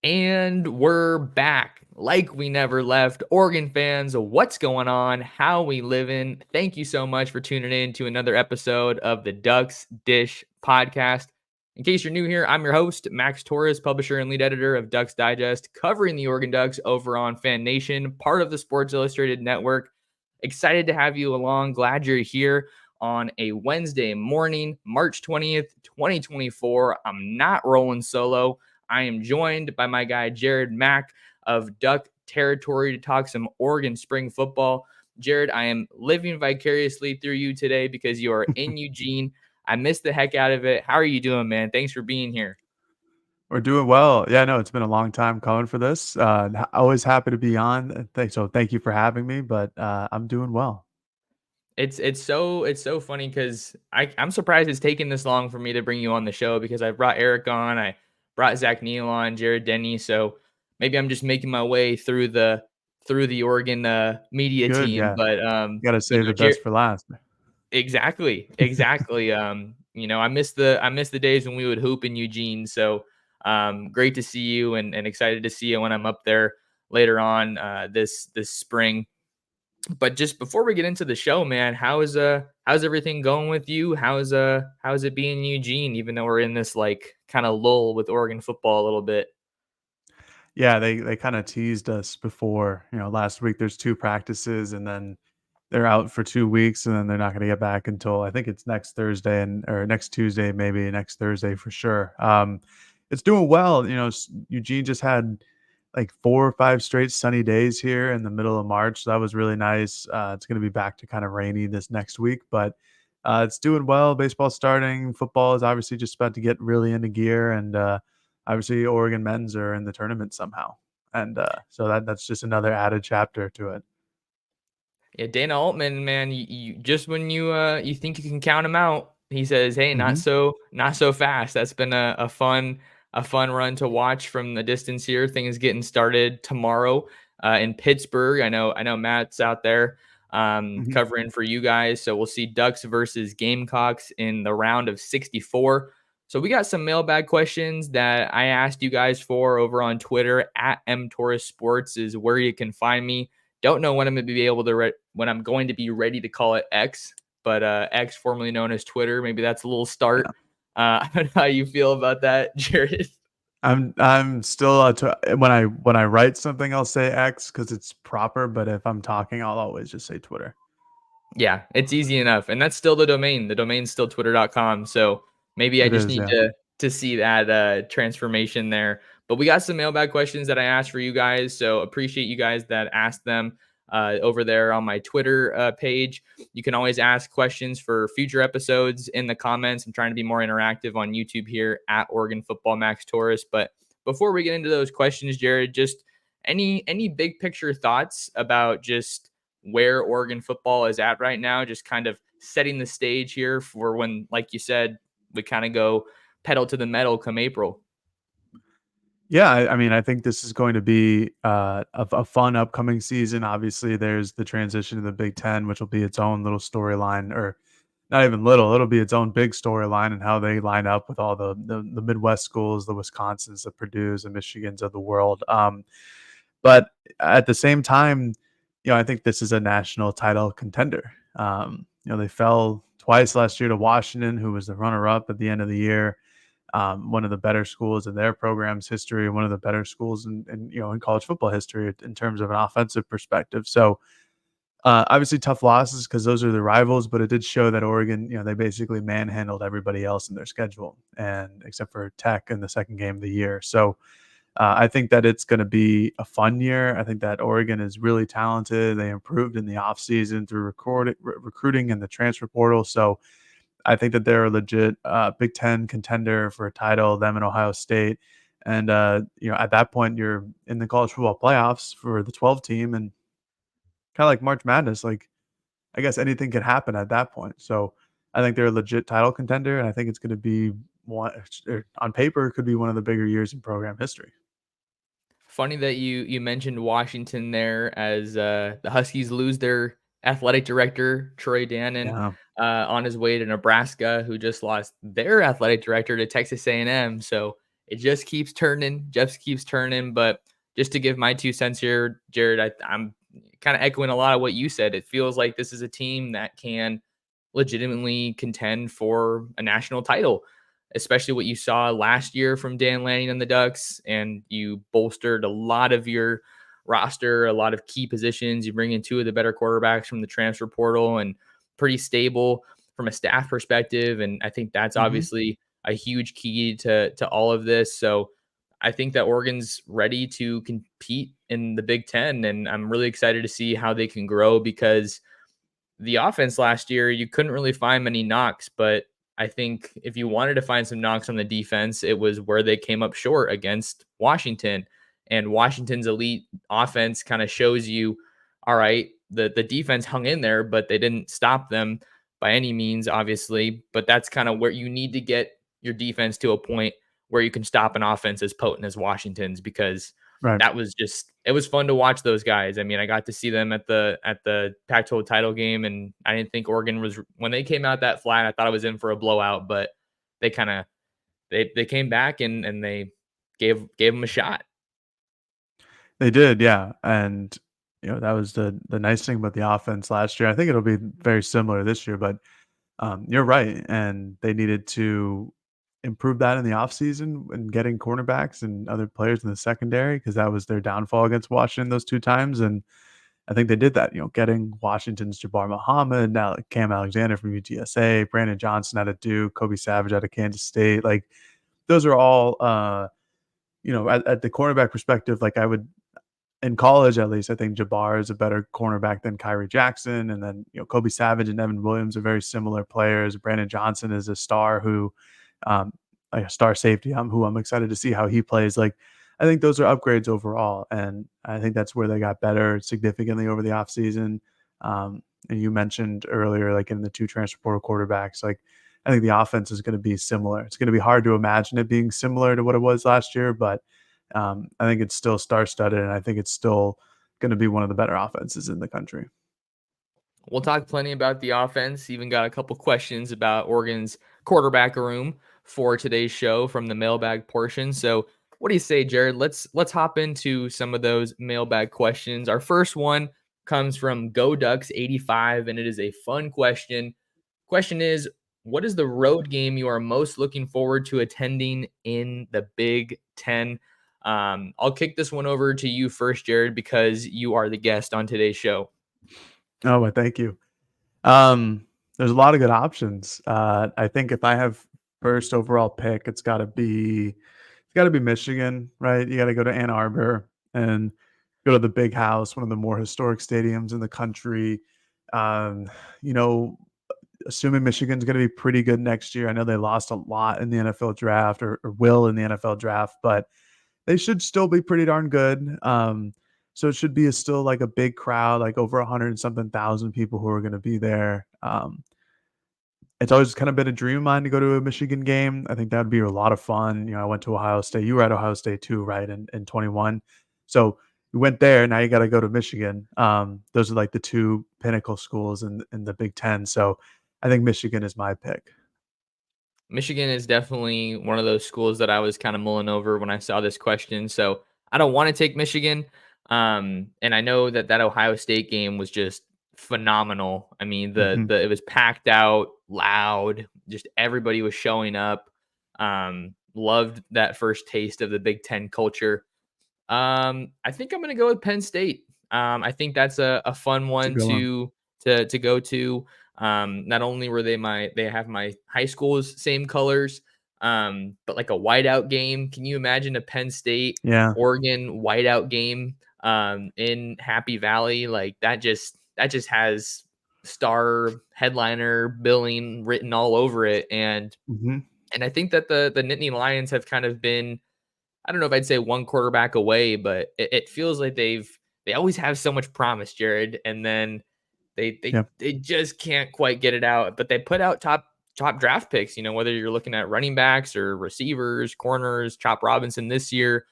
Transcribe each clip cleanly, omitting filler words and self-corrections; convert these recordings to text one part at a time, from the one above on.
And we're back like we never left. Oregon fans, what's going on? How we living? Thank you so much for tuning in to another episode of the Ducks Dish podcast. In case you're new here, I'm your host, Max Torres, publisher and lead editor of Ducks Digest, covering the Oregon Ducks over on Fan Nation, part of the Sports Illustrated network. Excited to have you along. Glad you're here on a Wednesday morning, March 20th, 2024. I'm not rolling solo. I am joined by my guy, Jared Mack of Duck Territory, to talk some Oregon spring football. Jared, I am living vicariously through you today because you are in Eugene. I missed the heck out of it. How are you doing, man? Thanks for being here. We're doing well. Yeah, no, it's been a long time coming for this. Always happy to be on. Thank you for having me. But I'm doing well. It's so funny because I'm surprised it's taken this long for me to bring you on the show because I brought Eric on, I brought Zach Neal on, Jared Denny. So maybe I'm just making my way through the Oregon media Good. team. Yeah, But got to save the Jared, best for last. exactly. I miss the days when we would hoop in Eugene. So great to see you and excited to see you when I'm up there later on this spring. But just before we get into the show, man, how's everything going with you? How's it being in Eugene, even though we're in this like kind of lull with Oregon football a little bit? Yeah, they kind of teased us before. Last week there's two practices, and then they're out for 2 weeks, and then they're not going to get back until I think it's next Thursday or next Tuesday, maybe next Thursday for sure. It's doing well. Eugene just had like 4 or 5 straight sunny days here in the middle of March. So that was really nice. It's going to be back to kind of rainy this next week, but it's doing well. Baseball starting. Football is obviously just about to get really into gear, and obviously Oregon men's are in the tournament somehow, and so that's just another added chapter to it. Yeah, Dana Altman, man, you just when you think you can count him out, he says, "Hey, not Hmm. so fast." That's been a fun run to watch from the distance here. Things getting started tomorrow in Pittsburgh. I know Matt's out there Hmm. covering for you guys, so we'll see Ducks versus Gamecocks in the round of 64. So we got some mailbag questions that I asked you guys for over on Twitter at mtorresports is where you can find me. Don't know when I'm going to be able to when I'm going to be ready to call it X, but X, formerly known as Twitter. Maybe that's a little start. I don't know how you feel about that, Jared. I'm still when I write something I'll say X because it's proper, but if I'm talking I'll always just say Twitter. Yeah, it's easy enough. And that's still the domain. The domain's still twitter.com. So maybe I It just is, need yeah. to see that transformation there. But we got some mailbag questions that I asked for you guys. So appreciate you guys that asked them over there on my Twitter page. You can always ask questions for future episodes in the comments. I'm trying to be more interactive on YouTube here at Oregon Football Max Torres. But before we get into those questions, Jared, just any big picture thoughts about just where Oregon football is at right now, just kind of setting the stage here for when, like you said, we kind of go pedal to the metal come April. Yeah, I mean, I think this is going to be a fun upcoming season. Obviously, there's the transition to the Big Ten, which will be its own little storyline, or not even little. It'll be its own big storyline and how they line up with all the Midwest schools, the Wisconsins, the Purdue's, and Michigans of the world. But at the same time, I think this is a national title contender. They fell twice last year to Washington, who was the runner-up at the end of the year. One of the better schools in their program's history, one of the better schools in college football history in terms of an offensive perspective. So obviously tough losses because those are the rivals, but it did show that Oregon, they basically manhandled everybody else in their schedule, and except for Tech in the second game of the year. So I think that it's going to be a fun year. I think that Oregon is really talented. They improved in the offseason through recruiting and the transfer portal. So I think that they're a legit Big Ten contender for a title, them and Ohio State. And, at that point, you're in the college football playoffs for the 12 team, and kind of like March Madness, like I guess anything can happen at that point. So I think they're a legit title contender, and I think it's going to be one, on paper, it could be one of the bigger years in program history. Funny that you mentioned Washington there as the Huskies lose their athletic director Troy Dannon Yeah. on his way to Nebraska, who just lost their athletic director to Texas A&M. So it just keeps turning. But just to give my 2 cents here, Jared, I'm kind of echoing a lot of what you said. It feels like this is a team that can legitimately contend for a national title, especially what you saw last year from Dan Lanning and the Ducks. And you bolstered a lot of your roster, a lot of key positions. You bring in two of the better quarterbacks from the transfer portal and pretty stable from a staff perspective. And I think that's Mhm. obviously a huge key to all of this. So I think that Oregon's ready to compete in the Big Ten, and I'm really excited to see how they can grow because the offense last year, you couldn't really find many knocks, but I think if you wanted to find some knocks on the defense, it was where they came up short against Washington. And Washington's elite offense kind of shows you, all right, the defense hung in there, but they didn't stop them by any means, obviously. But that's kind of where you need to get your defense to a point where you can stop an offense as potent as Washington's, because Right. that was just, it was fun to watch those guys. I mean, I got to see them at the Pac-12 title game, and I didn't think Oregon was, when they came out that flat, I thought it was in for a blowout, but they kind of they came back and they gave them a shot. They did, yeah, and, that was the nice thing about the offense last year. I think it'll be very similar this year, but, you're right, and they needed to improve that in the offseason and getting cornerbacks and other players in the secondary because that was their downfall against Washington those 2 times, and I think they did that, getting Washington's Jabbar Muhammad, now Cam Alexander from UTSA, Brandon Johnson out of Duke, Kobe Savage out of Kansas State, like, those are all, at the cornerback perspective, like, I would in college, at least, I think Jabbar is a better cornerback than Kyrie Jackson, and then, Kobe Savage and Evan Williams are very similar players. Brandon Johnson is a star who, um, like a star safety, who I'm excited to see how he plays. Like, I think those are upgrades overall, and I think that's where they got better significantly over the offseason. And you mentioned earlier, like in the two transfer portal quarterbacks, like I think the offense is going to be similar. It's going to be hard to imagine it being similar to what it was last year, but I think it's still star-studded, and I think it's still going to be one of the better offenses in the country. We'll talk plenty about the offense. Even got a couple questions about Oregon's quarterback room for today's show from the mailbag portion. So, what do you say, Jared? Let's hop into some of those mailbag questions. Our first one comes from Go Ducks 85, and it is a fun question. Question is, what is the road game you are most looking forward to attending in the Big Ten? I'll kick this one over to you first, Jared, because you are the guest on today's show. Oh, well, thank you. Um, there's a lot of good options. I think if I have first overall pick, it's gotta be Michigan, right? You gotta go to Ann Arbor and go to the Big House, one of the more historic stadiums in the country. Um, you know, assuming Michigan's gonna be pretty good next year. I know they lost a lot in the NFL draft or will in the NFL draft, but they should still be pretty darn good. So it should be still like a big crowd, like over 100 and something thousand people who are going to be there. It's always kind of been a dream of mine to go to a Michigan game. I think that would be a lot of fun. I went to Ohio State. You were at Ohio State too, right? In 21. So you went there. Now you got to go to Michigan. Those are like the two pinnacle schools in the Big Ten. So I think Michigan is my pick. Michigan is definitely one of those schools that I was kind of mulling over when I saw this question. So I don't want to take Michigan. And I know that Ohio State game was just phenomenal. I mean, Hmm. the it was packed out, loud, just everybody was showing up. Loved that first taste of the Big Ten culture. I think I'm gonna go with Penn State. I think that's a fun It's a one good one. to go to. Not only were they have my high school's same colors, but like a whiteout game. Can you imagine a Penn State Yeah. Oregon whiteout game in Happy Valley? Like that just has star headliner billing written all over it, Hmm. and I think that the Nittany Lions have kind of been, I don't know if I'd say one quarterback away, but it feels like they always have so much promise, Jared, and then Yep. they just can't quite get it out. But they put out top draft picks. Whether you're looking at running backs or receivers, corners, Chop Robinson this year,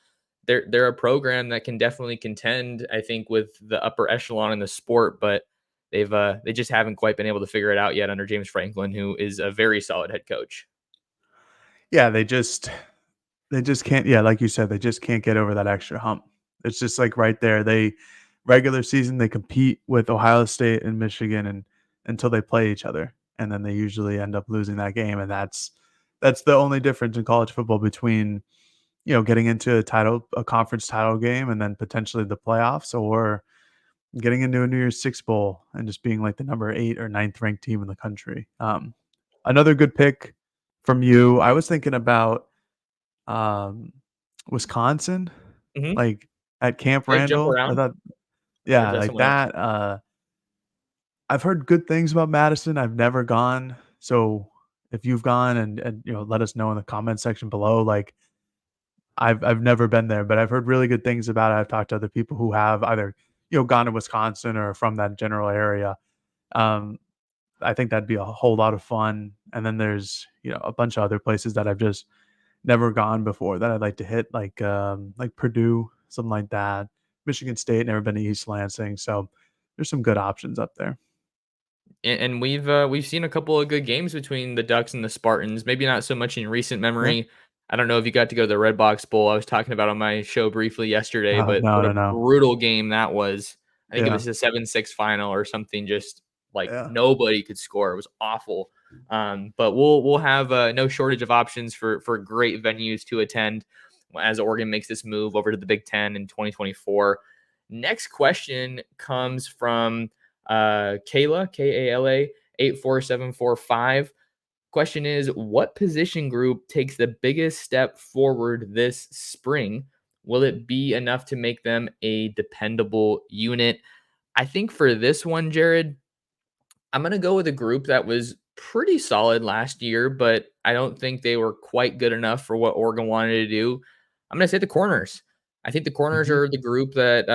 they're a program that can definitely contend, I think, with the upper echelon in the sport, but they just haven't quite been able to figure it out yet under James Franklin, who is a very solid head coach. Yeah. They just can't, yeah, like you said, they just can't get over that extra hump. It's just, like, right there. They regular season, they compete with Ohio State and Michigan and until they play each other, and then they usually end up losing that game, and that's the only difference in college football between, getting into a conference title game and then potentially the playoffs or getting into a New Year's Six bowl and just being, like, the number 8 or ninth ranked team in the country. Another good pick from you, I was thinking about um, Wisconsin, Mhm. like, at Camp They jump Randall, I around, thought or is yeah, that like someone else? that, I've heard good things about Madison, I've never gone, so if you've gone and, let us know in the comment section below, like, I've never been there, but I've heard really good things about it, I've talked to other people who have either, gone to Wisconsin or from that general area, um, I think that'd be a whole lot of fun, and then there's, a bunch of other places that I've just never gone before that I'd like to hit, like Purdue, something like that. Michigan State, never been to East Lansing, so there's some good options up there. And we've seen a couple of good games between the Ducks and the Spartans. Maybe not so much in recent Yeah. memory. I don't know if you got to go to the Red Box Bowl. I was talking about on my show briefly yesterday, Oh, but no, what a no, no. brutal game that was. I think it Yeah, was a 7-6 final or something. Just like yeah. nobody could score. It was awful. But we'll have no shortage of options for great venues to attend as Oregon makes this move over to the Big Ten in 2024. Next question comes from Kayla, Kala, 84745. Question is, what position group takes the biggest step forward this spring? Will it be enough to make them a dependable unit? I think for this one, Jared, I'm gonna go with a group that was pretty solid last year, but I don't think they were quite good enough for what Oregon wanted to do. I'm gonna say the corners. I think the corners Mhm. are the group that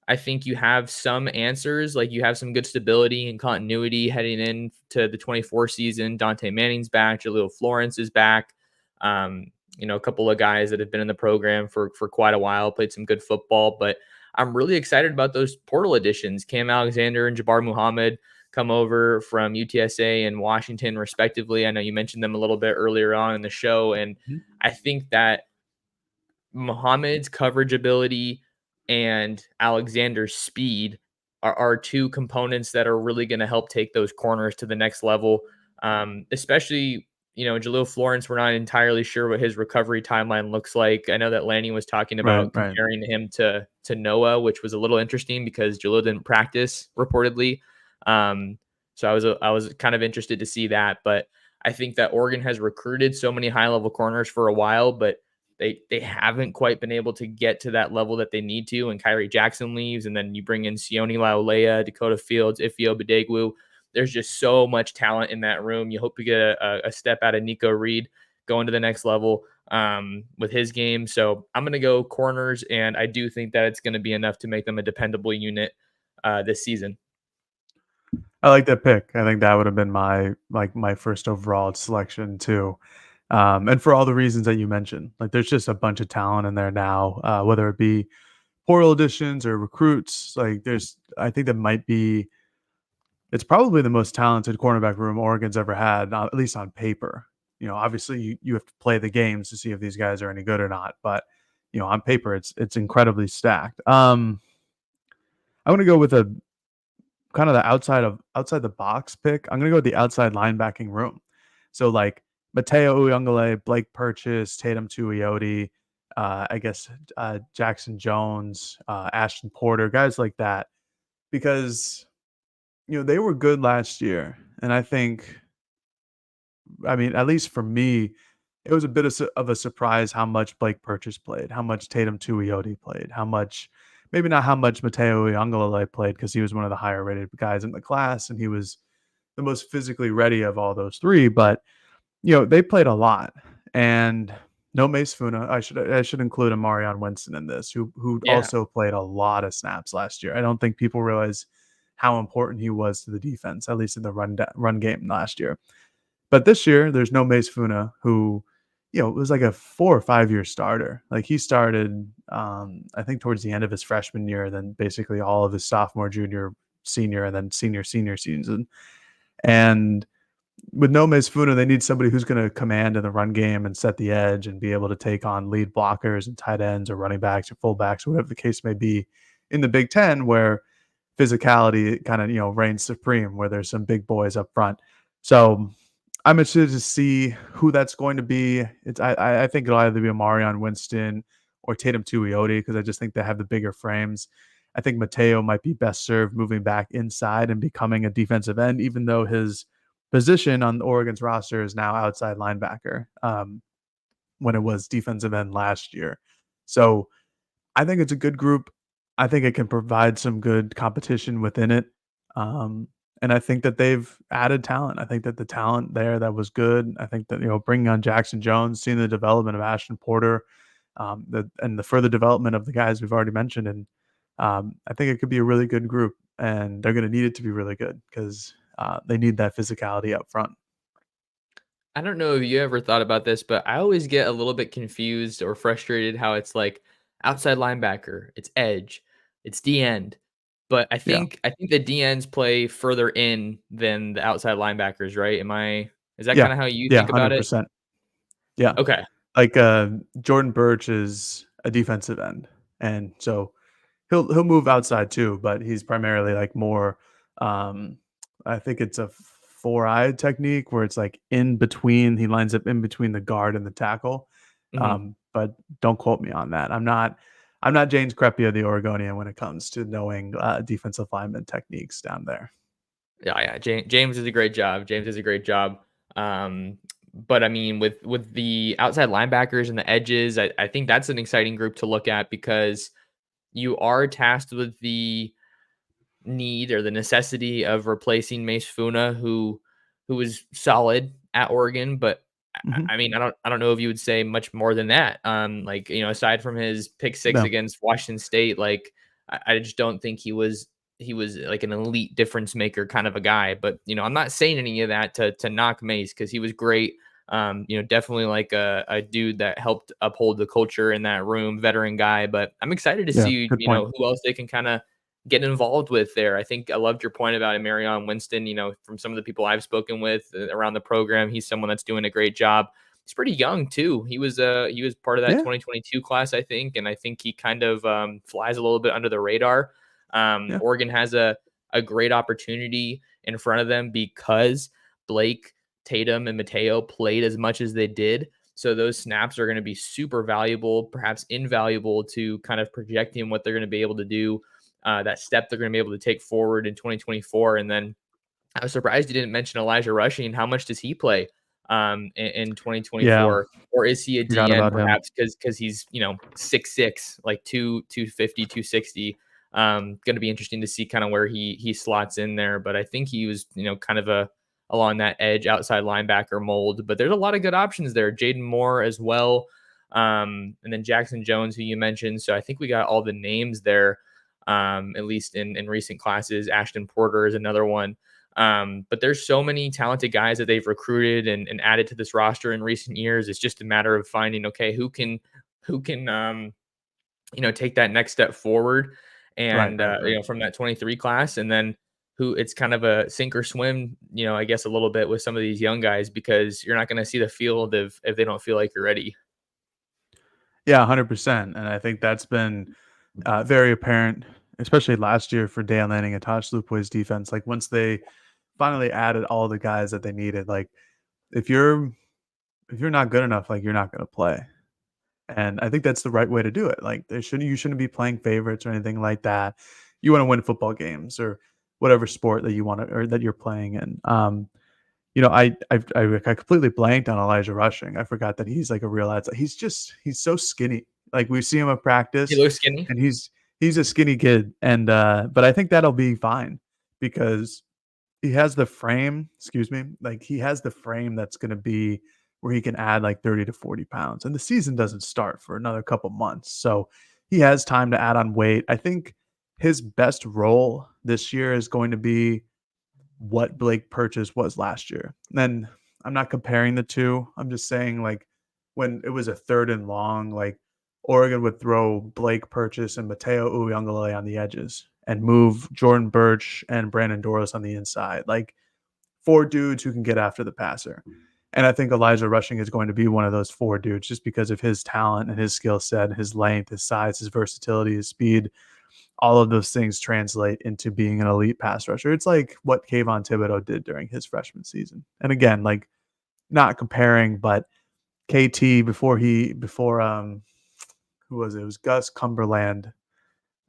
I think you have some answers, like you have some good stability and continuity heading in to the 24 season. Dante Manning's back, Jaleel Florence is back. Um, a couple of guys that have been in the program for quite a while, played some good football, but I'm really excited about those portal additions. Cam Alexander and Jabbar Muhammad come over from UTSA and Washington, respectively. I know you mentioned them a little bit earlier on in the show, and Mhm. I think that Muhammad's coverage ability and Alexander's speed are two components that are really going to help take those corners to the next level. Especially, Jaleel Florence, we're not entirely sure what his recovery timeline looks like. I know that Lanny was talking Right, about right. comparing him to Noah, which was a little interesting because Jaleel didn't practice reportedly. So I was kind of interested to see that, but I think that Oregon has recruited so many high level corners for a while, but they haven't quite been able to get to that level that they need to. And Kyrie Jackson leaves, and then you bring in Sione Laulea, Dakota Fields, Ifeoma Badegwu. There's just so much talent in that room. You hope to get a step out of Nico Reed going to the next level with his game. So I'm going to go corners, and I do think that it's going to be enough to make them a dependable unit this season. I like that pick. I think that would have been my first overall selection too. And for all the reasons that you mentioned, like there's just a bunch of talent in there now, whether it be portal additions or recruits. Like I think that might be, it's probably the most talented cornerback room Oregon's ever had, at least on paper. Obviously you have to play the games to see if these guys are any good or not, but on paper it's incredibly stacked. I'm gonna go with a kind of the outside the box pick. I'm gonna go with the outside linebacking room. So like Mateo Uyungale, Blake Purchase, Tatum Tuioti, I guess Jackson Jones, Ashton Porter, guys like that, because they were good last year, and I mean, at least for me, it was a bit of a surprise how much Blake Purchase played, how much Tatum Tuioti played, how much maybe not how much Mateo Uyunglele played because he was one of the higher rated guys in the class and he was the most physically ready of all those three. But they played a lot, and no Mace Funa. I should include Amarion Winston in this, who Yeah. also played a lot of snaps last year. I don't think people realize how important he was to the defense, at least in the run game last year. But this year, there's no Mace Funa, who, was like a 4 or 5 year starter. Like he started, I think towards the end of his freshman year, then basically all of his sophomore, junior, senior, and then senior season. And with no Mezfuna, they need somebody who's going to command in the run game and set the edge and be able to take on lead blockers and tight ends or running backs or fullbacks or whatever the case may be in the Big Ten, where physicality kind of reigns supreme, where there's some big boys up front. So I'm interested to see who that's going to be. I think it'll either be Amarion Winston or Tatum Tuioti because I just think they have the bigger frames. I think Mateo might be best served moving back inside and becoming a defensive end, even though his position on Oregon's roster is now outside linebacker, when it was defensive end last year. So I think it's a good group. I think it can provide some good competition within it. Um, and I think that they've added talent. I think that the talent there that was good. I think that bringing on Jackson Jones, seeing the development of Ashton Porter, the further development of the guys we've already mentioned, and I think it could be a really good group. And they're going to need it to be really good because they need that physicality up front. I don't know if you ever thought about this, but I always get a little bit confused or frustrated how it's like outside linebacker, it's edge, it's D end. But Yeah, I think the D ends play further in than the outside linebackers, right? Is that yeah, kind of how you yeah, think about hundred it? percent. Yeah, Okay. like Jordan Birch is a defensive end, and so he'll move outside too, but he's primarily like more. Um, I think it's a four-eyed technique where it's like in between. He lines up in between the guard and the tackle. Mhm. But don't quote me on that. I'm not James Crepea, the Oregonian, when it comes to knowing defensive lineman techniques down there. Yeah, yeah. James does a great job. James does a great job. But I mean, with the outside linebackers and the edges, I think that's an exciting group to look at because you are tasked with the need or the necessity of replacing Mace Funa, who was solid at Oregon, but Hmm. I don't know if you would say much more than that. Like aside from his pick six No, against Washington State, like I just don't think he was like an elite difference maker kind of a guy. But I'm not saying any of that to knock Mace because he was great. Definitely like a dude that helped uphold the culture in that room, veteran guy. But I'm excited to yeah, see good point. who else they can kind of get involved with there. I think I loved your point about Marion Winston. From some of the people I've spoken with around the program, he's someone that's doing a great job. He's pretty young too. He was part of that Yeah, 2022 class, I think, and I think he kind of flies a little bit under the radar. yeah, Oregon has a great opportunity in front of them because Blake, Tatum, and Mateo played as much as they did. So those snaps are going to be super valuable, perhaps invaluable to kind of projecting what they're going to be able to do, that step they're going to be able to take forward in 2024. And then I was surprised you didn't mention Elijah Rushing. How much does he play in yeah. 2024? Or is he a Forgot DN about him. perhaps because he's 6'6", like 250, 260. Going to be interesting to see kind of where he slots in there. But I think he was kind of a along that edge outside linebacker mold. But there's a lot of good options there. Jaden Moore as well. And then Jackson Jones, who you mentioned. So I think we got all the names there, at least in recent classes. Ashton Porter is another one. But there's so many talented guys that they've recruited and added to this roster in recent years. It's just a matter of finding, okay, who can take that next step forward Right, and right, right. from that 23 class, and then who it's kind of a sink or swim, I guess a little bit with some of these young guys because you're not going to see the field if they don't feel like you're ready. Yeah, 100%. And I think that's been very apparent, especially last year for Dan Lanning and Tosh Lupoi's defense. Like once they finally added all the guys that they needed, like if you're if you're not good enough, like you're not going to play. And I think that's the right way to do it. Like you shouldn't be playing favorites or anything like that. You want to win football games or whatever sport that you want to or that you're playing in. I completely blanked on Elijah Rushing. I forgot that he's like a real athlete. He's so skinny. Like we see him at He practice, looks skinny. and he's a skinny kid, and but I think that'll be fine because he has the frame. Excuse me, like he has the frame that's going to be where he can add like 30 to 40 pounds, and the season doesn't start for another couple months, so he has time to add on weight. I think his best role this year is going to be what Blake Purchase was last year. And I'm not comparing the two. I'm just saying like when it was a third and long, like Oregon would throw Blake Purchase and Mateo Uyunglele on the edges and move Jordan Birch and Brandon Dorlus on the inside. Like 4 dudes who can get after the passer. And I think Elijah Rushing is going to be one of those 4 dudes just because of his talent and his skill set, his length, his size, his versatility, his speed. All of those things translate into being an elite pass rusher. It's like what Kayvon Thibodeau did during his freshman season. And again, like not comparing, but KT before who was it? It was Gus Cumberland.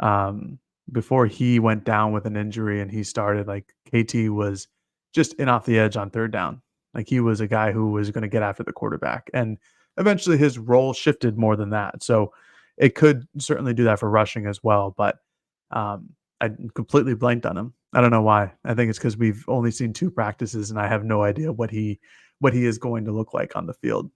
Um, Before he went down with an injury and he started, like KT was just in off the edge on third down. Like he was a guy who was going to get after the quarterback. And eventually his role shifted more than that. So it could certainly do that for rushing as well. But um, I completely blanked on him. I don't know why. I think it's because we've only seen 2 practices and I have no idea what he is going to look like on the field.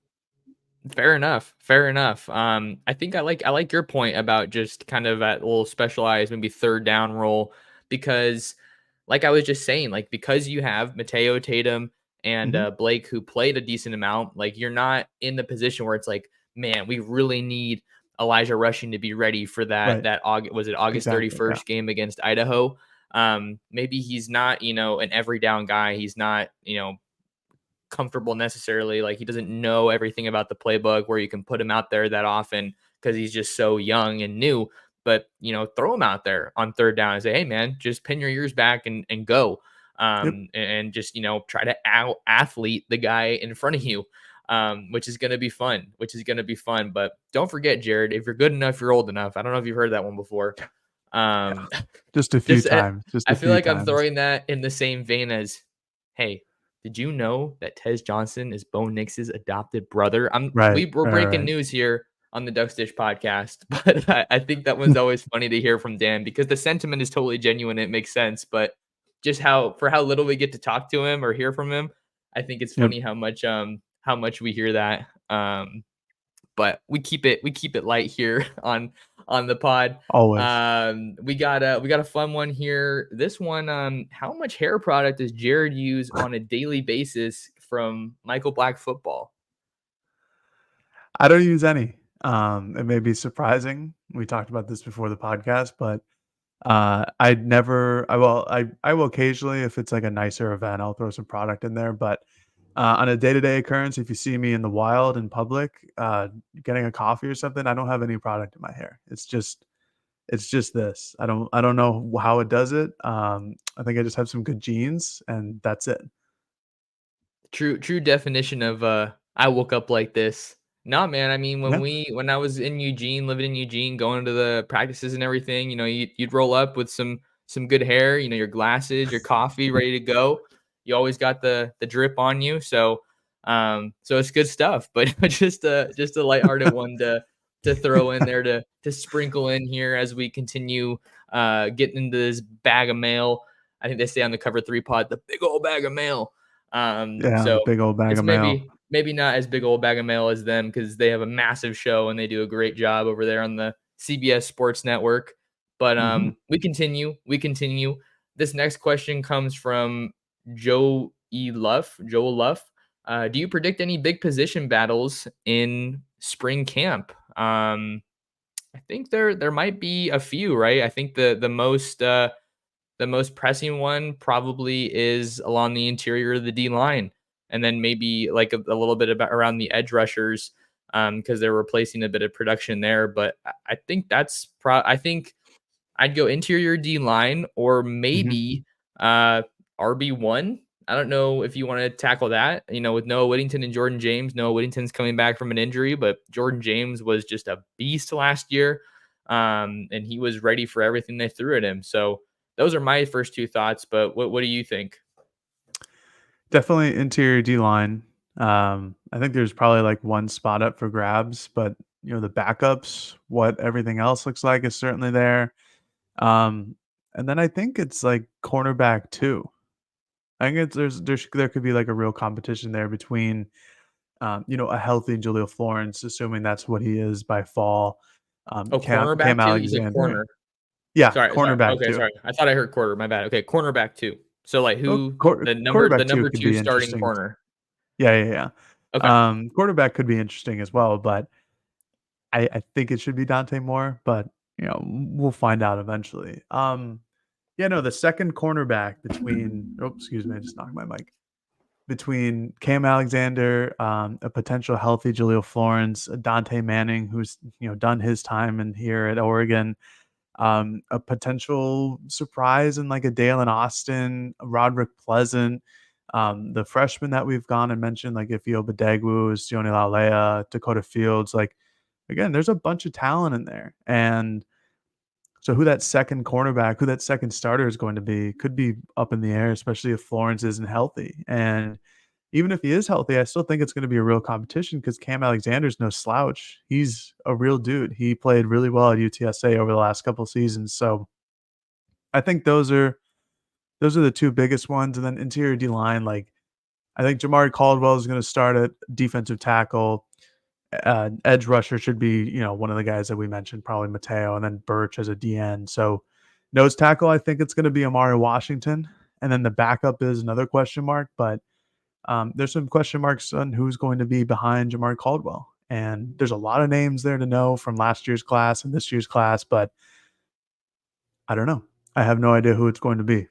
Fair enough. Fair enough. I think I like your point about just kind of that little specialized maybe third down role because, like I was just saying, like because you have Mateo Tatum and Mhm. Blake who played a decent amount, like you're not in the position where it's like, man, we really need Elijah Rushing to be ready for that Right. that August was it August Exactly. Yeah. 31st game against Idaho. Maybe he's not an every down guy. He's not comfortable necessarily. Like he doesn't know everything about the playbook where you can put him out there that often because he's just so young and new. But throw him out there on third down and say, hey man, just pin your ears back and go. Yep. And just try to out athlete the guy in front of you. Which is gonna be fun. But don't forget, Jared, if you're good enough, you're old enough. I don't know if you've heard that one before. Yeah. Um, Just a few just times. Just I a feel few like I'm times. throwing that in the same vein as, hey, did you know that Tez Johnson is Bo Nix's adopted brother? Right. We're Right. breaking Right. news here on the Ducks Dish podcast, but I think that one's always funny to hear from Dan because the sentiment is totally genuine. It makes sense, but just how little we get to talk to him or hear from him, I think it's Yep. funny how much we hear that. But we keep it light here on the pod. Always. We got a fun one here. This one, how much hair product does Jared use on a daily basis from Michael Black Football? I don't use any. It may be surprising. We talked about this before the podcast, but I'd never. I will occasionally if it's like a nicer event, I'll throw some product in there. But on a day to day occurrence, if you see me in the wild in public, getting a coffee or something, I don't have any product in my hair. It's just this. I don't know how it does it. I think I just have some good genes, and that's it. True definition of I woke up like this. Nah, man. I mean, Yeah. when I was in Eugene, living in Eugene, going to the practices and everything, you'd roll up with some good hair, your glasses, your coffee ready to go. You always got the drip on you. So it's good stuff. But just a lighthearted one to throw in there to sprinkle in here as we continue getting into this bag of mail. I think they say on the cover 3 pod, the big old bag of mail. Yeah, the So big old bag it's of mail. maybe not as big old bag of mail as them because they have a massive show and they do a great job over there on the CBS Sports Network. But Mhm. we continue. We continue. This next question comes from Joel Luff. Do you predict any big position battles in spring camp? I think there might be a few, right? I think the most pressing one probably is along the interior of the D line, and then maybe like a little bit about around the edge rushers, because they're replacing a bit of production there. But I think I think I'd go interior D line or Mhm. maybe RB1. I don't know if you want to tackle that, with Noah Whittington and Jordan James. Noah Whittington's coming back from an injury, but Jordan James was just a beast last year. And he was ready for everything they threw at him. So those are my first two thoughts, but what do you think? Definitely interior D line. I think there's probably like one spot up for grabs, but the backups, what everything else looks like is certainly there. Um, and then I think it's like cornerback too. I think there could be like a real competition there between a healthy Julio Florence, assuming that's what he is by fall. Oh, Cam cornerback too? You said Alexander. corner. Yeah, Sorry. cornerback Okay, too. sorry. I thought I heard quarter. My bad. Okay, cornerback too. So like Oh, who the quarterback too number could two be starting interesting. corner. Yeah, yeah, Okay. yeah. Quarterback could be interesting as well, but I think it should be Dante Moore, but we'll find out eventually. Yeah, no, the second cornerback between. Oh, excuse me, I just knocked my mic. between Cam Alexander, a potential healthy Jaleel Florence, Dante Manning, who's done his time in here at Oregon, a potential surprise in like a Dalen Austin, a Roderick Pleasant, the freshmen that we've gone and mentioned, like Ifeoma Badegwu, Sione Laulea, Dakota Fields, like again, there's a bunch of talent in there. And so who that second starter is going to be could be up in the air, especially if Florence isn't healthy. And even if he is healthy, I still think it's going to be a real competition because Cam Alexander's no slouch. He's a real dude. He played really well at UTSA over the last couple seasons. So I think those are the two biggest ones. And then interior D line, like I think Jamari Caldwell is going to start at defensive tackle. Edge rusher should be, one of the guys that we mentioned, probably Mateo, and then Birch as a DN. So nose tackle, I think it's going to be Amari Washington, and then the backup is another question mark. But there's some question marks on who's going to be behind Jamari Caldwell, and there's a lot of names there to know from last year's class and this year's class, but I don't know. I have no idea who it's going to be.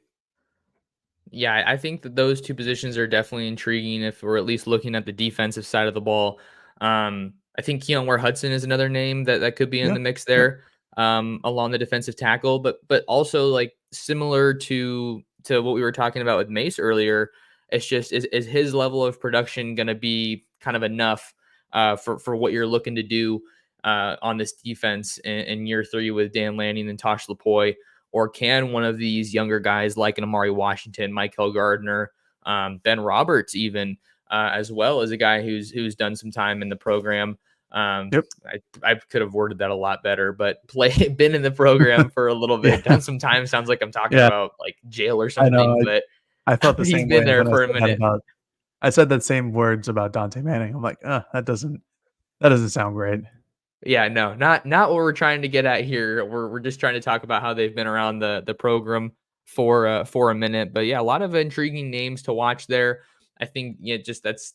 Yeah, I think that those two positions are definitely intriguing if we're at least looking at the defensive side of the ball. I think Keon Ware Hudson is another name that could be in Yeah, the mix yeah, there, along the defensive tackle, but also like similar to what we were talking about with Mace earlier. It's just is his level of production going to be kind of enough for what you're looking to do on this defense in year three with Dan Lanning and Tosh Lapoy? Or can one of these younger guys like an Amari Washington, Michael Gardner, Ben Roberts, even as well as a guy who's done some time in the program. yep, I could have worded that a lot better, but been in the program for a little bit, yeah, done some time. Sounds like I'm talking yeah. about like jail or I know. something, but I felt the he's same way been there when I for a said that minute. about. I said that same words about Dante Manning. I'm like, that doesn't sound great. Yeah, no, not what we're trying to get at here. We're just trying to talk about how they've been around the program for a minute. But yeah, a lot of intriguing names to watch there. I think yeah, just that's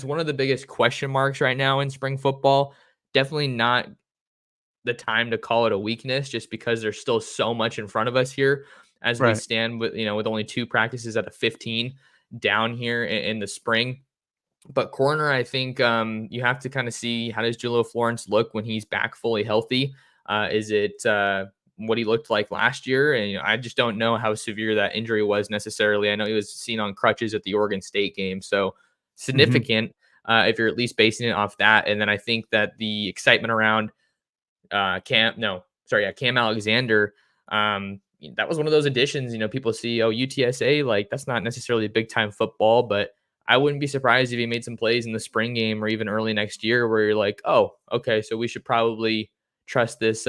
one of the biggest question marks right now in spring football. Definitely not the time to call it a weakness just because there's still so much in front of us here as we Right. stand with with only two practices at the 15 down here in the spring. But corner, I think you have to kind of see how does Julio Florence look when he's back fully healthy. Is it what he looked like last year? And I just don't know how severe that injury was necessarily. I know he was seen on crutches at the Oregon State game, so Mhm. significant if you're at least basing it off that. And then I think that the excitement around Cam Alexander. That was one of those additions. People see, oh, UTSA, like that's not necessarily big time football, but I wouldn't be surprised if he made some plays in the spring game or even early next year where you're like, oh, okay, so we should probably trust this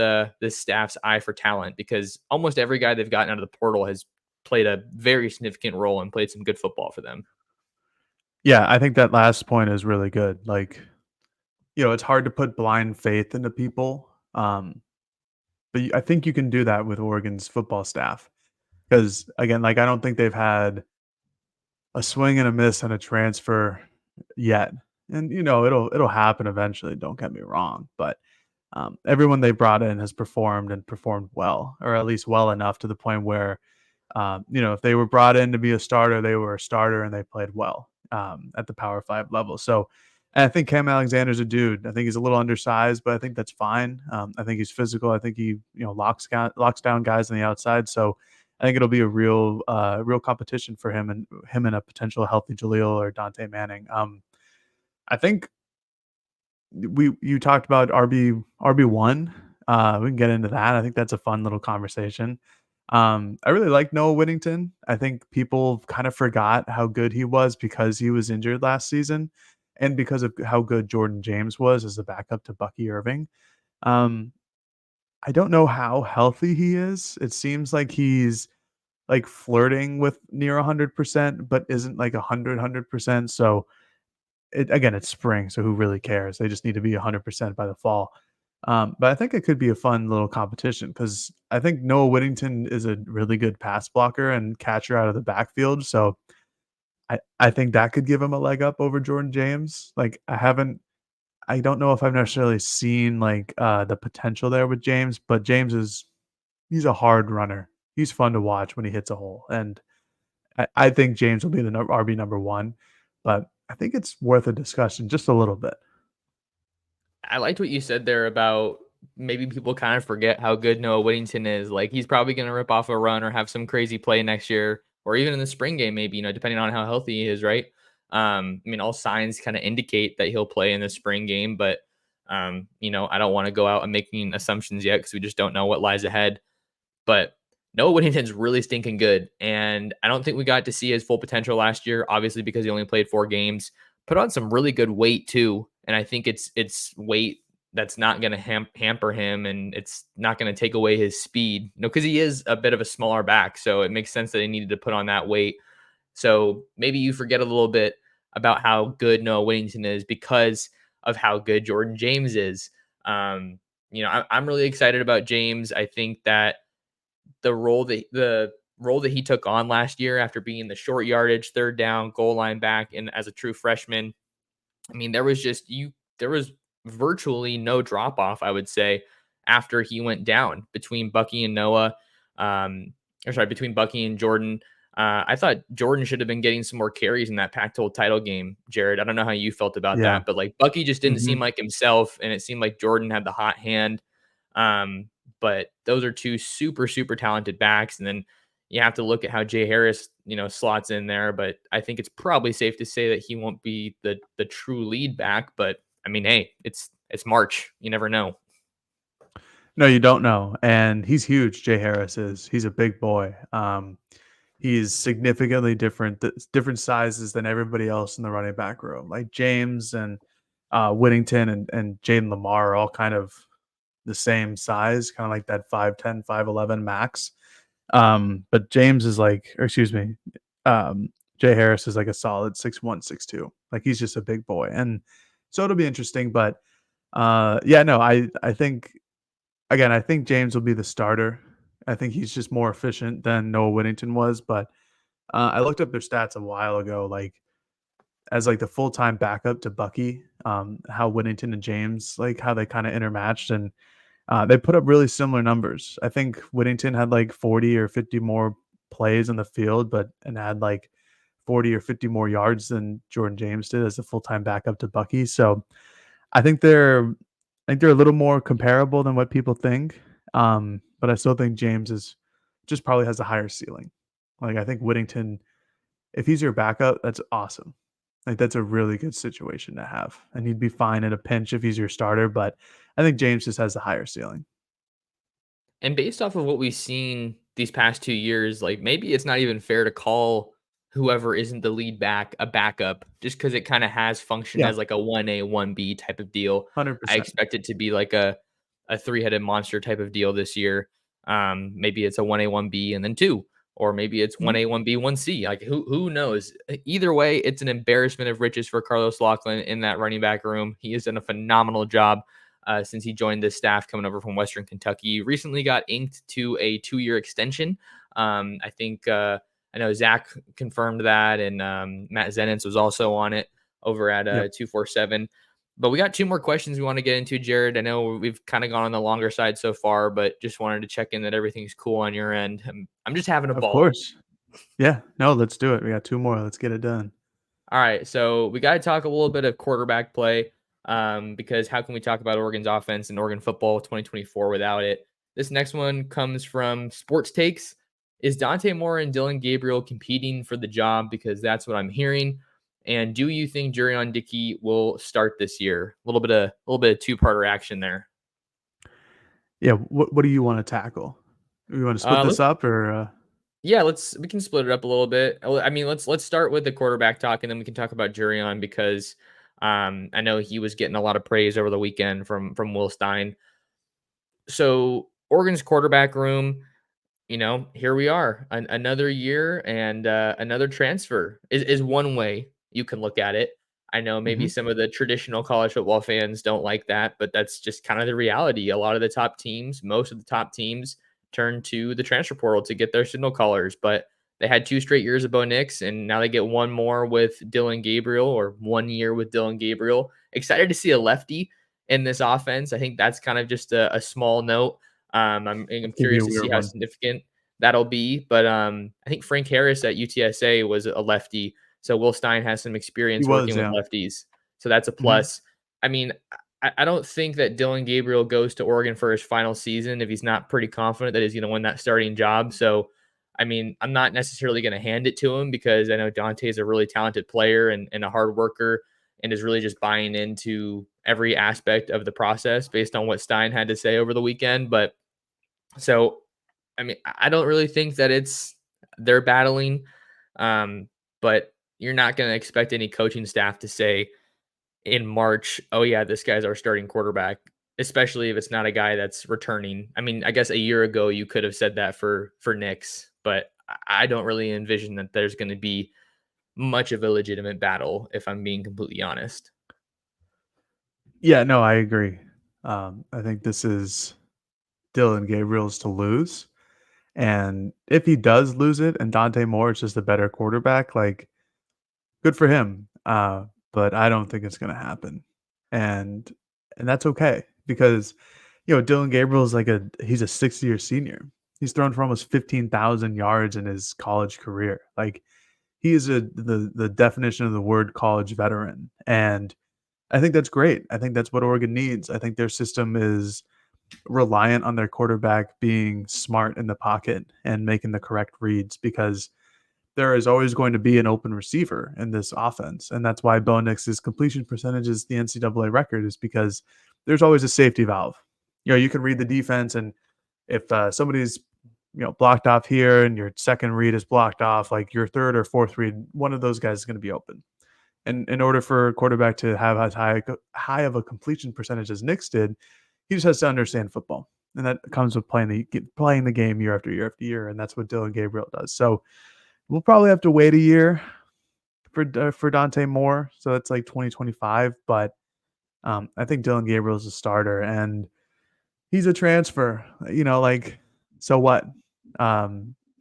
staff's eye for talent because almost every guy they've gotten out of the portal has played a very significant role and played some good football for them. Yeah, I think that last point is really good. Like, it's hard to put blind faith into people, but I think you can do that with Oregon's football staff because, again, like I don't think they've had a swing and a miss and a transfer yet, and it'll happen eventually. Don't get me wrong, but everyone they brought in has performed and performed well, or at least well enough to the point where if they were brought in to be a starter, they were a starter and they played well at the Power Five level. So, and I think Cam Alexander's a dude. I think he's a little undersized, but I think that's fine. I think he's physical. I think he locks down guys on the outside. So, I think it'll be a real competition for him and a potential healthy Jaleel or Dante Manning. I think you talked about RB1. We can get into that. I think that's a fun little conversation. I really like Noah Whittington. I think people kind of forgot how good he was because he was injured last season and because of how good Jordan James was as a backup to Bucky Irving. Um, I don't know how healthy he is. It seems like he's like flirting with near 100%, but isn't like 100%. So it's spring, so who really cares? They just need to be 100% by the fall. But I think it could be a fun little competition because I think Noah Whittington is a really good pass blocker and catcher out of the backfield. So I think that could give him a leg up over Jordan James. Like I don't know if I've necessarily seen like the potential there with James, but he's a hard runner. He's fun to watch when he hits a hole, and I think James will be the RB number one. but I think it's worth a discussion just a little bit. I liked what you said there about maybe people kind of forget how good Noah Whittington is. Like he's probably going to rip off a run or have some crazy play next year, or even in the spring game, maybe, depending on how healthy he is, right? I mean, all signs kind of indicate that he'll play in the spring game, but I don't want to go out and making assumptions yet because we just don't know what lies ahead. But Noah Whittington's really stinking good, and I don't think we got to see his full potential last year, obviously because he only played 4 games. Put on some really good weight too, and I think it's weight that's not going to hamper him, and it's not going to take away his speed. No, because he is a bit of a smaller back, so it makes sense that he needed to put on that weight. So maybe you forget a little bit about how good Noah Whittington is because of how good Jordan James is. I'm really excited about James. I think that the role that he took on last year after being the short yardage, third down, goal line back, and as a true freshman, I mean, there was virtually no drop off, I would say, after he went down between Bucky and Noah, between Bucky and Jordan. I thought Jordan should have been getting some more carries in that Pac-12 title game, Jared. I don't know how you felt about Yeah. that, but like Bucky just didn't seem Mhm. like himself, and it seemed like Jordan had the hot hand. Um, but those are two super, super talented backs. And then you have to look at how Jay Harris, slots in there. But I think it's probably safe to say that he won't be the true lead back. But I mean, hey, it's March. You never know. No, you don't know, and he's huge, Jay Harris is. He's a big boy. He's significantly different sizes than everybody else in the running back room. Like James and, Whittington and Jaden Lamar are all kind of the same size, kinda like that 5'10", 5'11" max. But James is like or excuse me, um, Jay Harris is like a solid 6'1", 6'2". Like, he's just a big boy, and so it'll be interesting, but, yeah, no, I think again, I think James will be the starter. I think he's just more efficient than Noah Whittington was, but, I looked up their stats a while ago, like, as, like, the full-time backup to Bucky, how Whittington and James, like, how they kinda intermatched, and they put up really similar numbers. I think Whittington had like 40 or 50 more plays in the field, but and had like 40 or 50 more yards than Jordan James did as a full-time backup to Bucky. So I think they're a little more comparable than what people think. But I still think James is just probably has a higher ceiling. Like I think Whittington, if he's your backup, that's awesome. Like that's a really good situation to have. And he'd be fine in a pinch if he's your starter, but I think James just has the higher ceiling. And based off of what we've seen these past 2 years, like maybe it's not even fair to call whoever isn't the lead back a backup just because it kind of has functioned Yeah. as like a 1A, 1B type of deal. I 100%. expect it to be like a three-headed monster type of deal this year. Maybe it's a 1A, 1B, and then two, or maybe it's Mhm. 1A, 1B, 1C. Like who knows? Either way, it's an embarrassment of riches for Carlos Lachlan in that running back room. He has done a phenomenal job since he joined the staff coming over from Western Kentucky. Recently got inked to a 2-year extension. I think I know Zach confirmed that, and Matt Zenitz was also on it over at Yep. 247. But we got two more questions we want to get into, Jared. I know we've kind of gone on the longer side so far, but just wanted to check in that everything's cool on your end. I'm just having a Of ball. course. Yeah. No, let's do it. We got 2 more. Let's get it done. All right, so we got to talk a little bit of quarterback play because how can we talk about Oregon's offense and Oregon football 2024 without it? This next one comes from Sports Takes. Is Dante Moore and Dylan Gabriel competing for the job? Because that's what I'm hearing. And do you think Jurion Dickey will start this year? A little bit of two-parter action there. Yeah, what do you wanna tackle? You wanna split this Let's up or, Yeah, we can split it up a little bit. I mean, let's start with the quarterback talk, and then we can talk about Jurion because I know he was getting a lot of praise over the weekend from Will Stein. So Oregon's quarterback room, here we are, another year and another transfer is one way you can look at it. I know maybe mhm. some of the traditional college football fans don't like that, but that's just kind of the reality. A lot of the top teams, most of the top teams, turn to the transfer portal to get their signal callers. But they had 2 straight years of Bo Nix, and now they get one more with Dylan Gabriel, or 1 year with Dylan Gabriel. Excited to see a lefty in this offense. I think that's kind of just a small note. I'm It's gonna be curious a to see weird how one. significant that'll be. But I think Frank Harris at UTSA was a lefty. So Will Stein has some He experience was, working with yeah. lefties. So that's a Mhm. plus. I mean, I don't think that Dylan Gabriel goes to Oregon for his final season if he's not pretty confident that he's going to win that starting job. So, I mean, I'm not necessarily going to hand it to him because I know Dante is a really talented player and a hard worker and is really just buying into every aspect of the process based on what Stein had to say over the weekend. But so, I mean, I don't really think that they're battling, um, but you're not going to expect any coaching staff to say in March, oh yeah, this guy's our starting quarterback, especially if it's not a guy that's returning. I mean, I guess a year ago you could have said that for Knicks, but I don't really envision that there's going to be much of a legitimate battle, if I'm being completely honest. Yeah, no, I agree. I think this is Dylan Gabriel's to lose, and if he does lose it and Dante Moore is just a better quarterback, like, good for him, but I don't think it's gonna happen, and that's okay because, Dylan Gabriel is he's a sixth-year senior. He's thrown for almost 15,000 yards in his college career. Like, he is the definition of the word college veteran, and I think that's great. I think that's what Oregon needs. I think their system is reliant on their quarterback being smart in the pocket and making the correct reads because there is always going to be an open receiver in this offense, and that's why Bo Nix's completion percentage is the NCAA record is because there's always a safety valve. You can read the defense, and if somebody's blocked off here and your second read is blocked off, like your third or fourth read, one of those guys is going to be open. And in order for a quarterback to have as high of a completion percentage as Nix did, he just has to understand football, and that comes with playing the game year after year after year, and that's what Dylan Gabriel does. So we'll probably have to wait a year for Dante Moore, so it's like 2025. But I think Dylan Gabriel is a starter, and he's a transfer. So what?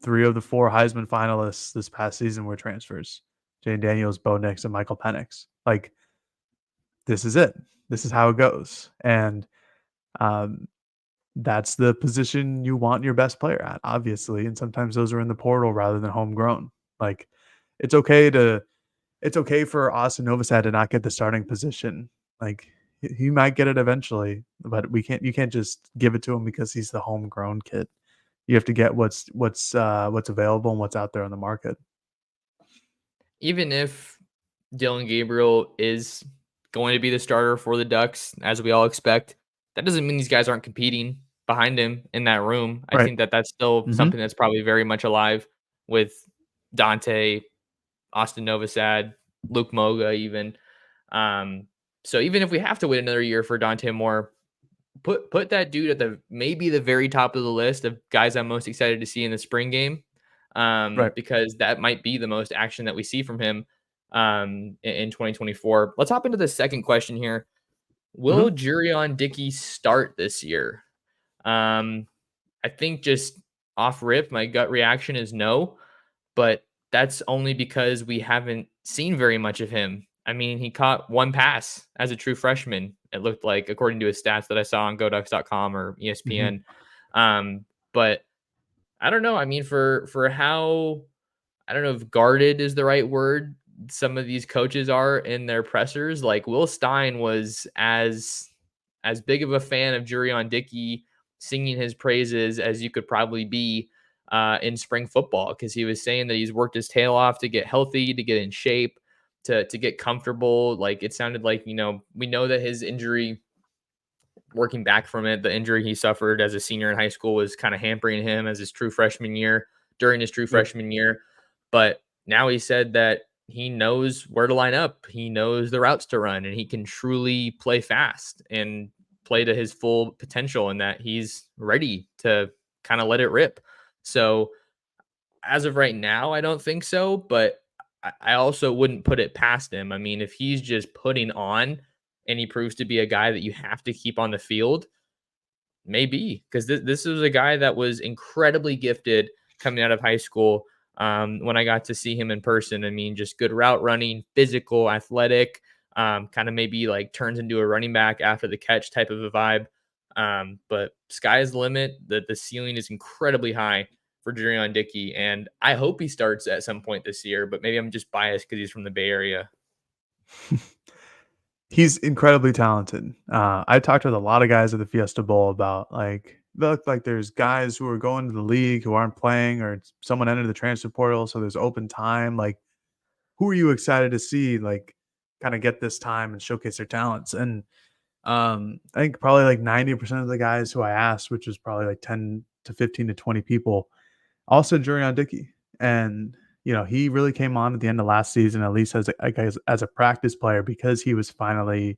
Three of the four Heisman finalists this past season were transfers: Jane Daniels, Bo Nix, and Michael Penix. Like, this is it. This is how it goes, and um, that's the position you want your best player at, obviously. And sometimes those are in the portal rather than homegrown. Like, it's okay to it's okay for Austin Novosad to not get the starting position. Like, he might get it eventually, but we can't you can't just give it to him because he's the homegrown kid. You have to get what's available and what's out there on the market. Even if Dylan Gabriel is going to be the starter for the Ducks, as we all expect, that doesn't mean these guys aren't competing behind him in that room. I Right. think that that's still Mhm. something that's probably very much alive with Dante, Austin Novosad, Luke Moga, even. Um, so even if we have to wait another year for Dante Moore, put that dude at the maybe the very top of the list of guys I'm most excited to see in the spring game, Right. because that might be the most action that we see from him in 2024. Let's hop into the second question here. Mhm. Will Jurion Dickey start this year? Um, I think just off rip, my gut reaction is no, but that's only because we haven't seen very much of him. I mean, he caught one pass as a true freshman. It looked like, according to his stats that I saw on GoDucks.com or Mhm. ESPN. But I don't know. I mean, for how I don't know if guarded is the right word some of these coaches are in their pressers. Like Will Stein was as big of a fan of Jurion Dickey singing his praises as you could probably be in spring football because he was saying that he's worked his tail off to get healthy, to get in shape, to get comfortable. Like it sounded like we know that his injury, working back from it, the injury he suffered as a senior in high school was kind of hampering him as his true freshman year during his true Yep. freshman year. But now he said that he knows where to line up, he knows the routes to run, and he can truly play fast and play to his full potential, and that he's ready to kind of let it rip. So as of right now, I don't think so, but I also wouldn't put it past him. I mean, if he's just putting on and he proves to be a guy that you have to keep on the field, maybe, because this was a guy that was incredibly gifted coming out of high school. When I got to see him in person, I mean, just good route running, physical, athletic, kind of maybe like turns into a running back after the catch type of a vibe. But sky is the limit. The ceiling is incredibly high for Jurion Dickey, and I hope he starts at some point this year. But maybe I'm just biased because he's from the Bay Area. He's incredibly talented. I talked with a lot of guys at the Fiesta Bowl about like there's guys who are going to the league who aren't playing, or someone entered the transfer portal, so there's open time. Like, who are you excited to see like kind of get this time and showcase their talents? And I think probably like 90% of the guys who I asked, which was probably like 10 to 15 to 20 people, also Jurion Dickey. And he really came on at the end of last season, at least as a practice player, because he was finally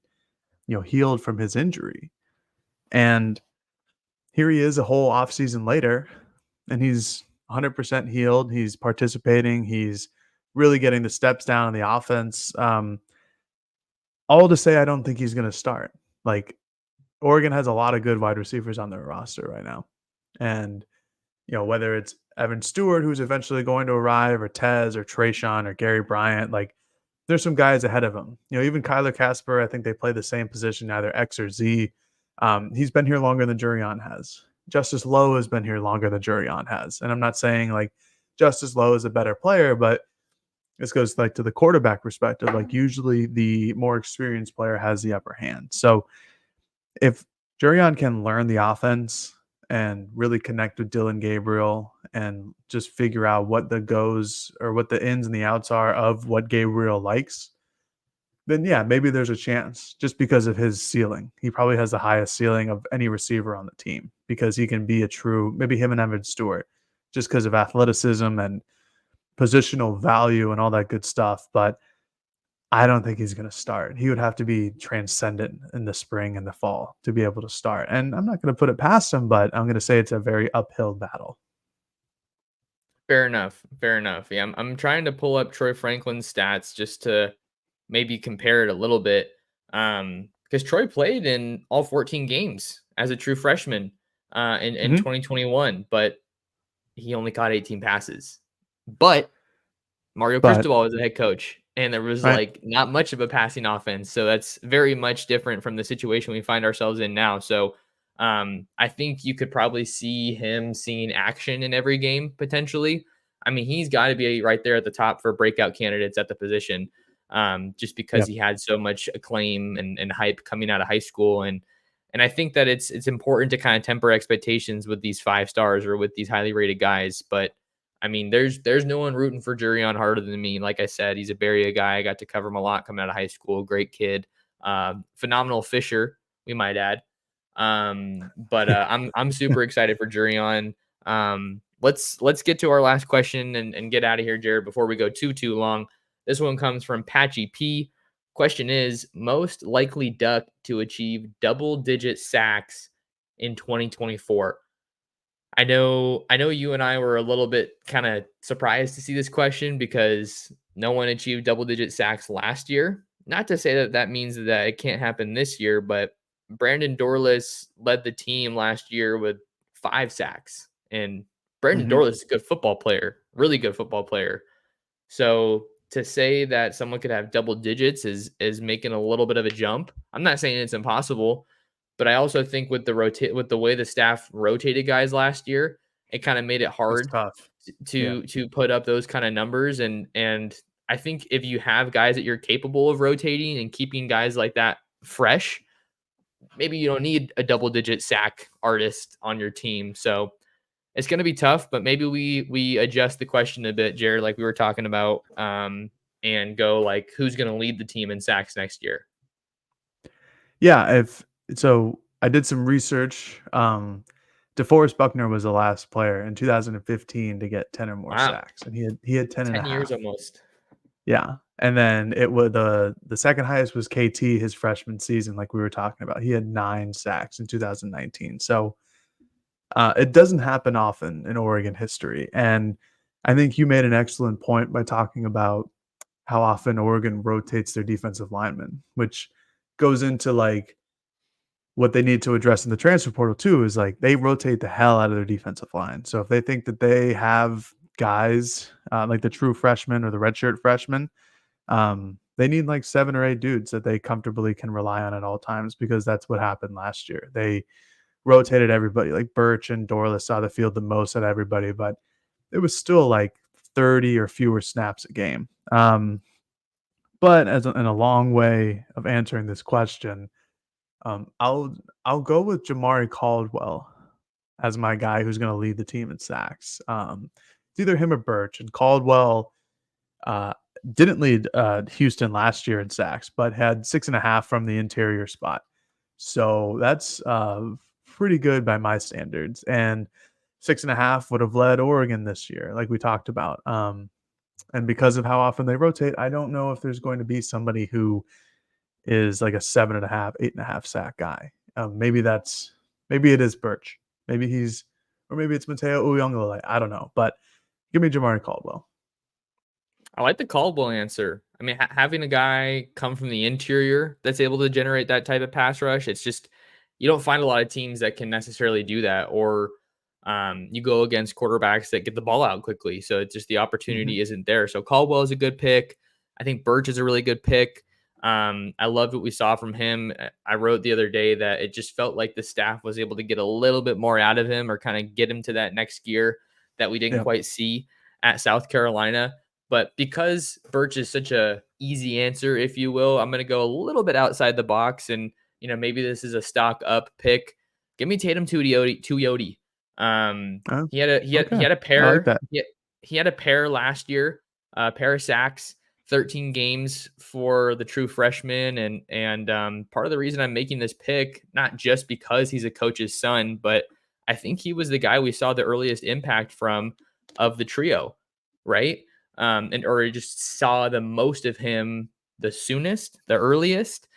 healed from his injury. And here he is a whole offseason later, and he's 100% healed. He's participating. He's really getting the steps down in the offense. All to say, I don't think he's going to start. Like, Oregon has a lot of good wide receivers on their roster right now. And, whether it's Evan Stewart, who's eventually going to arrive, or Tez, or Trayshawn, or Gary Bryant, like, there's some guys ahead of him. Even Kyler Casper, I think they play the same position, either X or Z. He's been here longer than Jurion has. Justice Lowe has been here longer than Jurion has. And I'm not saying like Justice Lowe is a better player, but this goes like to the quarterback perspective. Like, usually the more experienced player has the upper hand. So if Jurion can learn the offense and really connect with Dylan Gabriel and just figure out what the goes or what the ins and the outs are of what Gabriel likes, then yeah, maybe there's a chance just because of his ceiling. He probably has the highest ceiling of any receiver on the team because he can be a true, maybe him and Evan Stewart, just because of athleticism and positional value and all that good stuff. But I don't think he's going to start. He would have to be transcendent in the spring and the fall to be able to start. And I'm not going to put it past him, but I'm going to say it's a very uphill battle. Fair enough. Fair enough. Yeah, I'm trying to pull up Troy Franklin's stats just to maybe compare it a little bit. Because Troy played in all 14 games as a true freshman in Hmm. 2021, but he only caught 18 passes. But Mario But Cristobal was the head coach, and there was right, like not much of a passing offense. So that's very much different from the situation we find ourselves in now. So I think you could probably see him seeing action in every game potentially. I mean, he's got to be right there at the top for breakout candidates at the position, just because yep, he had so much acclaim and hype coming out of high school. And I think that it's important to kind of temper expectations with these 5 stars or with these highly rated guys. But I mean, there's no one rooting for Jurion harder than me. Like I said, he's a Bay Area guy. I got to cover him a lot coming out of high school. Great kid, phenomenal fisher, we might add. But I'm super excited for Jurion. Let's get to our last question and get out of here, Jared, before we go too long. This one comes from Patchy P. Question is most likely Duck to achieve double-digit sacks in 2024. I know you and I were a little bit kind of surprised to see this question because no one achieved double digit sacks last year. Not to say that that means that it can't happen this year, but Brandon Dorless led the team last year with 5 sacks. And Brandon hmm Dorless is a good football player, really good football player. So to say that someone could have double digits is making a little bit of a jump. I'm not saying it's impossible, but I also think with the way the staff rotated guys last year, it kind of made it it's hard tough. Yeah. to put up those kind of numbers. And I think if you have guys that you're capable of rotating and keeping guys like that fresh, maybe you don't need a double digit sack artist on your team. So it's going to be tough, but maybe we adjust the question a bit, Jared, like we were talking about, and go like who's going to lead the team in sacks next year. Yeah, if so I did some research. DeForest Buckner was the last player in 2015 to get 10 or more Wow, sacks, and he had 10 and a 10 years half. almost. Yeah, and then it was the second highest was KT his freshman season, like we were talking about. He had 9 sacks in 2019. So, it doesn't happen often in Oregon history, and I think you made an excellent point by talking about how often Oregon rotates their defensive linemen, which goes into, like, what they need to address in the transfer portal too is like they rotate the hell out of their defensive line. So if they think that they have guys like the true freshmen or the redshirt freshmen, they need like 7 or 8 dudes that they comfortably can rely on at all times because that's what happened last year. They rotated everybody. Like Birch and Dorless saw the field the most at everybody, but it was still like 30 or fewer snaps a game. But in a long way of answering this question, I'll go with Jamari Caldwell as my guy who's going to lead the team in sacks. It's either him or Birch, and Caldwell uh, didn't lead Houston last year in sacks, but had 6.5 from the interior spot. So that's pretty good by my standards. And 6.5 would have led Oregon this year, like we talked about. And because of how often they rotate, I don't know if there's going to be somebody who is like a 7.5, 8.5 sack guy. Maybe it is Birch. Maybe he's, or maybe it's Mateo Uyunglele. I don't know, but give me Jamari Caldwell. I like the Caldwell answer. I mean, having a guy come from the interior that's able to generate that type of pass rush, it's just you don't find a lot of teams that can necessarily do that. Or you go against quarterbacks that get the ball out quickly, so it's just the Hmm. opportunity isn't there. So Caldwell is a good pick. I think Birch is a really good pick. I loved what we saw from him. I wrote the other day that it just felt like the staff was able to get a little bit more out of him, or kind of get him to that next gear that we didn't Yep. quite see at South Carolina. But because Birch is such a easy answer, if you will, I'm going to go a little bit outside the box, and maybe this is a stock up pick. Give me Tatum Tuioti. Oh, He had a he had he okay. had a I like pair. that. He had a pair last year, pair of sacks, 13 games for the true freshman, and part of the reason I'm making this pick, not just because he's a coach's son, but I think he was the guy we saw the earliest impact from of the trio, right? And or just saw the most of him the soonest, the earliest.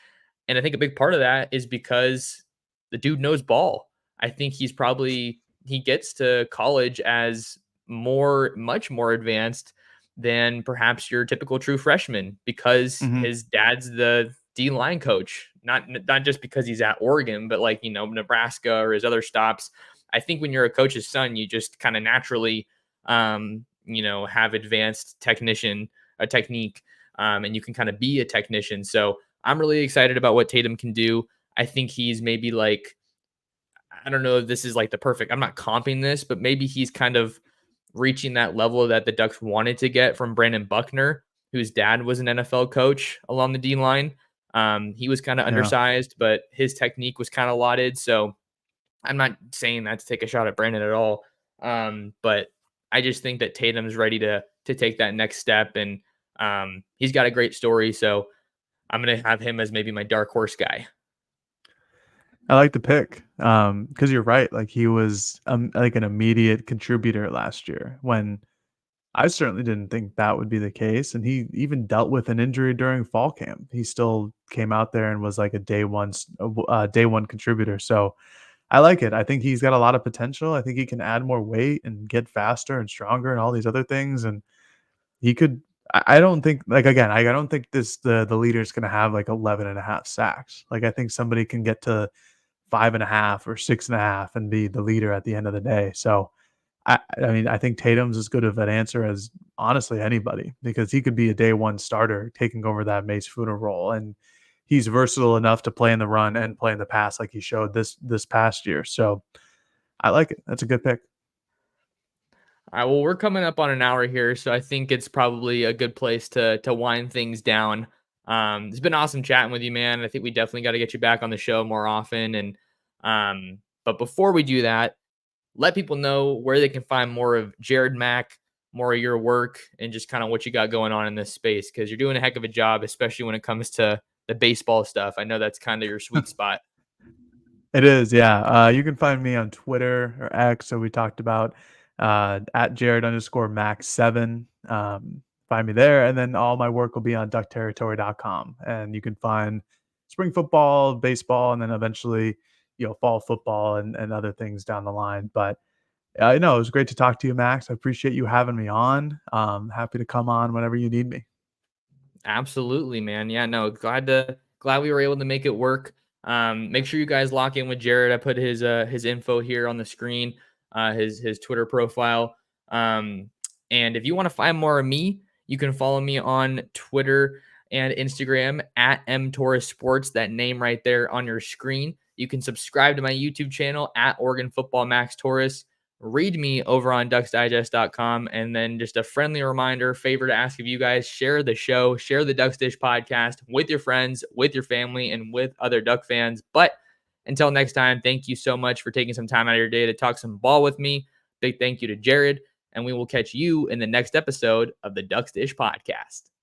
And I think a big part of that is because the dude knows ball. I think he gets to college as much more advanced than perhaps your typical true freshman, because Hmm. his dad's the D line coach. Not just because he's at Oregon, but like, Nebraska or his other stops. I think when you're a coach's son, you just kind of naturally have advanced a technique, and you can kind of be a technician. So I'm really excited about what Tatum can do. I think he's maybe like, I don't know if this is like the perfect, I'm not comping this, but maybe he's kind of reaching that level that the Ducks wanted to get from Brandon Buckner, whose dad was an NFL coach along the D line. He was kind of Yeah. undersized, but his technique was kind of lauded. So I'm not saying that to take a shot at Brandon at all. But I just think that Tatum's ready to take that next step, and he's got a great story. So I'm gonna have him as maybe my dark horse guy. I like the pick, because you're right. Like he was like an immediate contributor last year when I certainly didn't think that would be the case. And he even dealt with an injury during fall camp. He still came out there and was like a day one contributor. So I like it. I think he's got a lot of potential. I think he can add more weight and get faster and stronger and all these other things. And he could. I don't think like again. I don't think the leader is going to have like 11.5 sacks. Like I think somebody can get to 5.5 or 6.5 and be the leader at the end of the day. So I mean, I think Tatum's as good of an answer as honestly anybody because he could be a day one starter taking over that Mace Funa role, and he's versatile enough to play in the run and play in the pass like he showed this past year. So I like it. That's a good pick. All right, well, we're coming up on an hour here, so I think it's probably a good place to wind things down. It's been awesome chatting with you, man. I think we definitely got to get you back on the show more often. And but before we do that, let people know where they can find more of Jared Mack, more of your work, and just kind of what you got going on in this space, because you're doing a heck of a job, especially when it comes to the baseball stuff. I know that's kind of your sweet spot. It is, yeah. You can find me on Twitter or X. So we talked about at Jared_Max7. Find me there, and then all my work will be on duckterritory.com. And you can find spring football, baseball, and then eventually, fall football and other things down the line. But no, it was great to talk to you, Max. I appreciate you having me on. Happy to come on whenever you need me. Absolutely, man. Yeah, no, glad we were able to make it work. Make sure you guys lock in with Jared. I put his info here on the screen, his Twitter profile. And if you want to find more of me, you can follow me on Twitter and Instagram at Torres Sports. That name right there on your screen. You can subscribe to my YouTube channel at Oregon Football Max Torres. read me over on ducksdigest.com. And then just a friendly reminder, favor to ask of you guys, share the show, share the Ducks Dish podcast with your friends, with your family, and with other Duck fans. But until next time, thank you so much for taking some time out of your day to talk some ball with me. Big thank you to Jared, and we will catch you in the next episode of the Ducks Dish podcast.